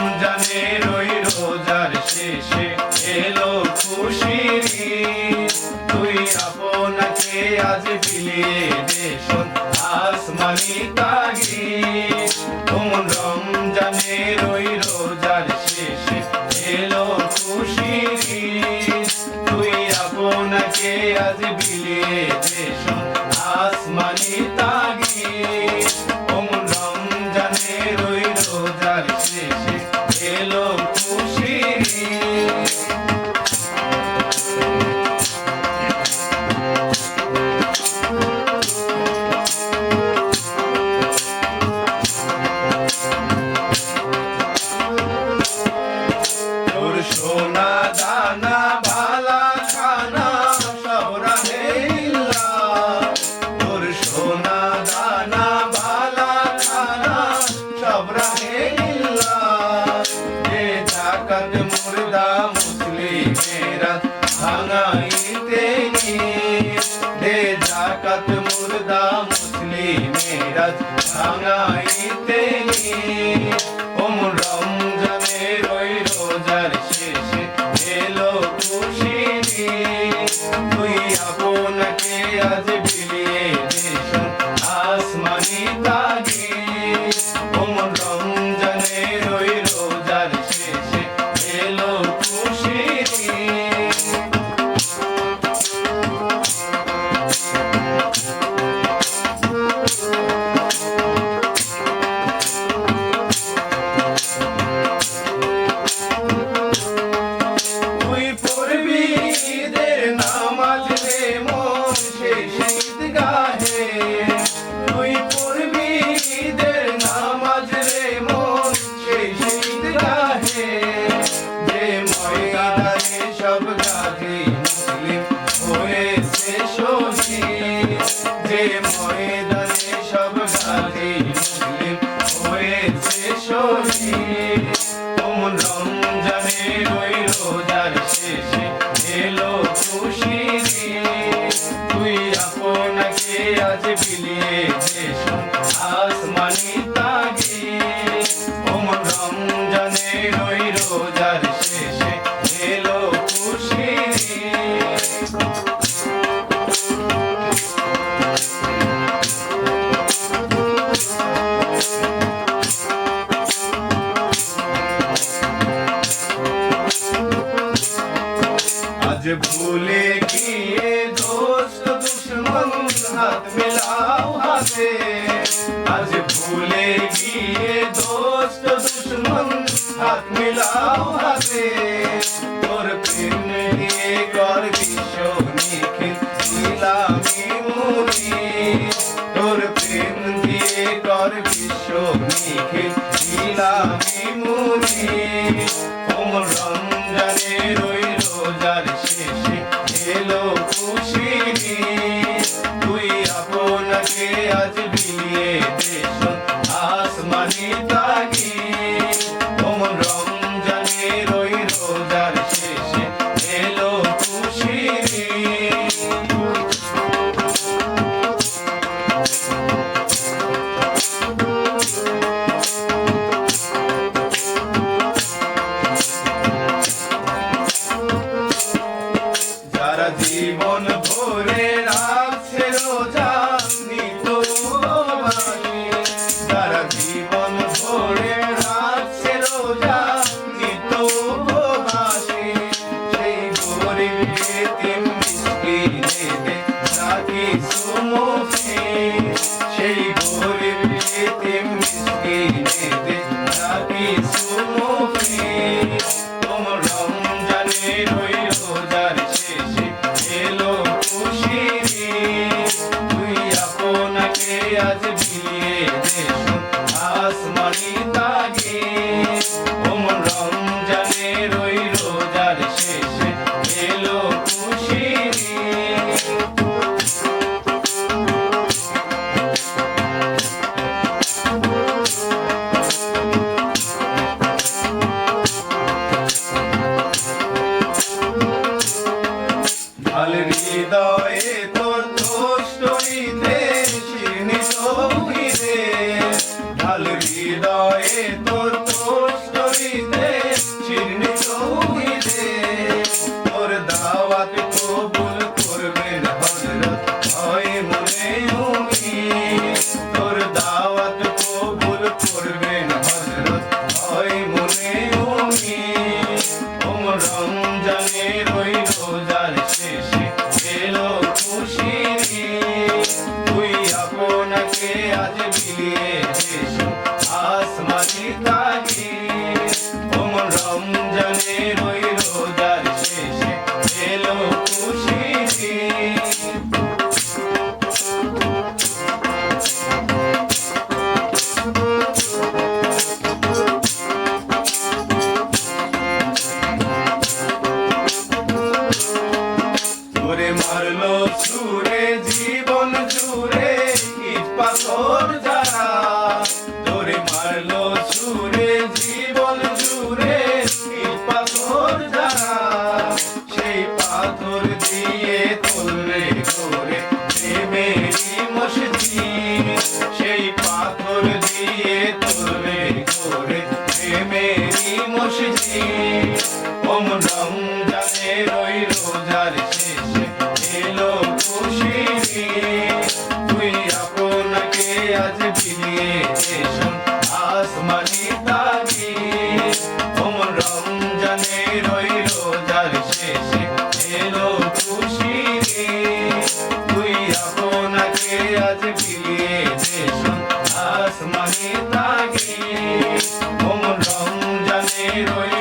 রমজানের ওই রোজার শেষে এলো খুশির ঈদ। তুই আপনাকে আজ বিলিয়ে দে শোন আসমানি তাগিদ। রমজানের ওই রোজার শেষে এলো খুশির ঈদ। তুই আপনাকে আজ বিলিয়ে দে শোন আসমানি তাগিদ। রমজানের ওই রোজার শেষে এলো খুশির ঈদ। তোর সোনা দানা ভালা খানা সব রাহেল্লাহ। তোর সোনা দানা ভালা খানা সব রাহেল্লাহ। যে জাকাত মুর্দা মুসলিমেরা ভাঙাইতে নিয়ে। যে জাকাত মুর্দা মুসলিমেরা ভাঙাইতে নিয়ে। রমজানের ওই রোজার শেষে এলো খুশির ঈদ। তুই আপনাকে আজ বিলিয়ে দে শোন আসমানি তাগিদ। রমজানের ওই রোজার শেষে এলো খুশির ঈদ। তুই পড়বি ঈদের নামাজ রে মন সেই ঈদগাহে। তুই পড়বি ঈদের নামাজ রে মন সেই ঈদগাহে। যে ময়দানে সব গাজী মুসলিম হয়েছে শহীদ। যে ময়দানে সব গাজী মুসলিম হয়েছে শহীদ। রমজানের ওই রোজার শেষে এলো খুশির ঈদ। তুই আপনাকে আজ বিলিয়ে দে শোন আসমানি তাগিদ। রমজানের ওই রোজার শেষে এলো খুশির ঈদ। আজ ভুলে গিয়ে দোস্ত দুশ্মন হাত মিলাও হাতে। আজ ভুলে গিয়ে দোস্ত দুশ্মন হাত মিলাও হাতে। তোর প্রেম দিয়ে কর বিশ্ব নিখিল ইসলামী মুরিদ। তোর প্রেম দিয়ে কর বিশ্ব নিখিল ইসলামী মুরিদ। রমজানের ওই রোজার শেষে এলো খুশির ঈদ। তুই আপনাকে আজ বিলিয়ে দে শোন আসমানি তাগিদ। রমজানের ওই রোজার শেষে এলো খুশির ঈদ। যারা জীবন ভরে রাখছে রোজা নিত উপবাসী। যারা জীবন ভরে রাখছে রোজা নিত উপবাসী। সেই গরিব এতিম মিসকিনেদের রাখিস মুখে। সেই গরিব এতিম মিসকিনেদের রাখিস মুখে। রমজানের ওই রোজার শেষে এলো খুশির ঈদ। তুই আপনাকে আজ বিলিয়ে দে শোন আসমানি তাগিদ। রমজানের ওই রোজার শেষে এলো খুশির ঈদ। মনে উনি রমজানের ওই রোজার শেষে এলো খুশির ঈদ। তুই আপনাকে আজ বিলিয়ে দিস আসমানি তাগিদ। রমজানের ওই রোজার শেষে এলো খুশির ঈদ। তোরে মারলো সুরে জীবন জুড়ে ইট পাথর যারা, তোরে মারলো সুরে জীবন জুড়ে ইট পাথর যারা, সেই পাথর দিয়ে তোরে করে প্রেমেরই মসজিদ, সেই পাথর দিয়ে তোরে করে প্রেমেরই মসজিদ। রমজানের ওই রোজার শেষে এলো খুশির ঈদ। তুই আপনাকে আজ বিলিয়ে দিস আসমানি তাগিদ। রমজানের ওই রোজার শেষে এলো খুশির ঈদ। তুই আপনাকে আজ বিলিয়ে দিস আসমানি তাগিদ। রমজানের ওই